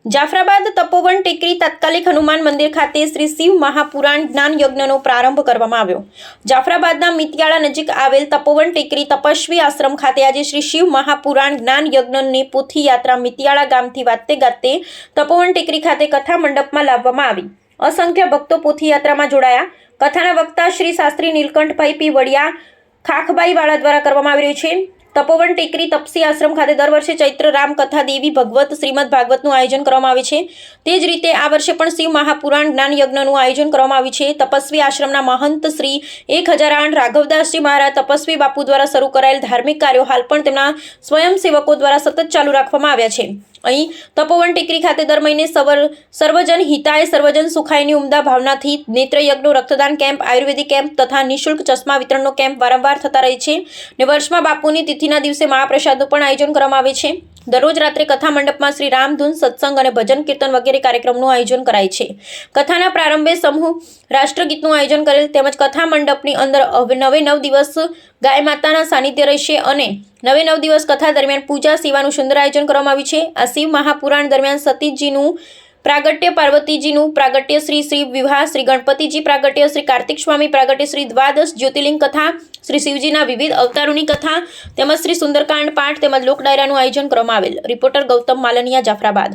જાફરાબાદ તપોવન ટેકરી તાત્કાલિક હનુમાન મંદિર ખાતે શ્રી શિવ મહાપુરાણ જ્ઞાન યજ્ઞનો પ્રારંભ કરવામાં આવ્યો। જાફરાબાદના મિતિયાળા નજીક આવેલ તપોવન ટેકરી તપસ્વી આશ્રમ ખાતે આજે શ્રી શિવ મહાપુરાણ જ્ઞાન યજ્ઞની પોથી યાત્રા મિતિયાળા ગામથી વાતે ગાતે તપોવન ટેકરી ખાતે કથા મંડપમાં લાવવામાં આવી। અસંખ્ય ભક્તો પોથી યાત્રામાં જોડાયા। કથાના વક્તા શ્રી શાસ્ત્રી નીલકંઠભાઈ પી વડિયા ખાખબાઈ વાળા દ્વારા કરવામાં આવી રહ્યું છે। તપોવન ટેકરી તપસી આશ્રમ ખાતે દર વર્ષે ચૈત્ર રામ કથા દેવી ભગવત શ્રીમદ ભાગવતનું આયોજન કરવામાં આવે છે। તે જ રીતે આ વર્ષે પણ શિવ મહાપુરાણ જ્ઞાન યજ્ઞનું આયોજન કરવામાં આવ્યું છે। તપસ્વી આશ્રમના મહંત શ્રી 1008 રાઘવદાસજી મહારાજ તપસ્વી બાપુ દ્વારા શરૂ કરાયેલ ધાર્મિક કાર્યો હાલ પણ તેમના સ્વયંસેવકો દ્વારા સતત ચાલુ રાખવામાં આવ્યા છે। અહીં તપોવન ટેકરી ખાતે દર મહિને સર્વજન હિતાય સર્વજન સુખાયની ઉમદા ભાવનાથી નેત્રયજ્ઞનો રક્તદાન કેમ્પ આયુર્વેદિક કેમ્પ તથા નિઃશુલ્ક ચશ્મા વિતરણનો કેમ્પ વારંવાર થતા રહે છે ને વર્ષમાં બાપુની તિથિના દિવસે મહાપ્રસાદનું પણ આયોજન કરવામાં આવે છે। દરરોજ રાત્રે કથા મંડપમાં શ્રી રામધૂન સત્સંગ અને ભજન કીર્તન વગેરે કાર્યક્રમનું આયોજન કરાય છે। કથાના પ્રારંભે સમૂહ રાષ્ટ્રગીતનું આયોજન કરેલ તેમજ કથા મંડપની અંદર નવે 9 દિવસ ગાય માતાના સાનિધ્ય રહેશે અને નવે 9 દિવસ કથા દરમિયાન પૂજા સેવાનું સુંદર આયોજન કરવામાં આવ્યું છે। આ શિવ મહાપુરાણ દરમિયાન સતીજીનું પ્રાગટ્ય પાર્વતીજીનું પ્રાગટ્ય શ્રી વિવાહ શ્રી ગણપતિજી પ્રાગટ્ય શ્રી કાર્તિક સ્વામી પ્રાગટ્ય શ્રી દ્વાદશ જ્યોતિર્લિંગ કથા શ્રી શિવજીના વિવિધ અવતારોની કથા તેમજ શ્રી સુંદરકાંડ પાઠ તેમજ લોક ડાયરાનું આયોજન કરવામાં આવેલ। રિપોર્ટર ગૌતમ માલનિયા, જાફરાબાદ।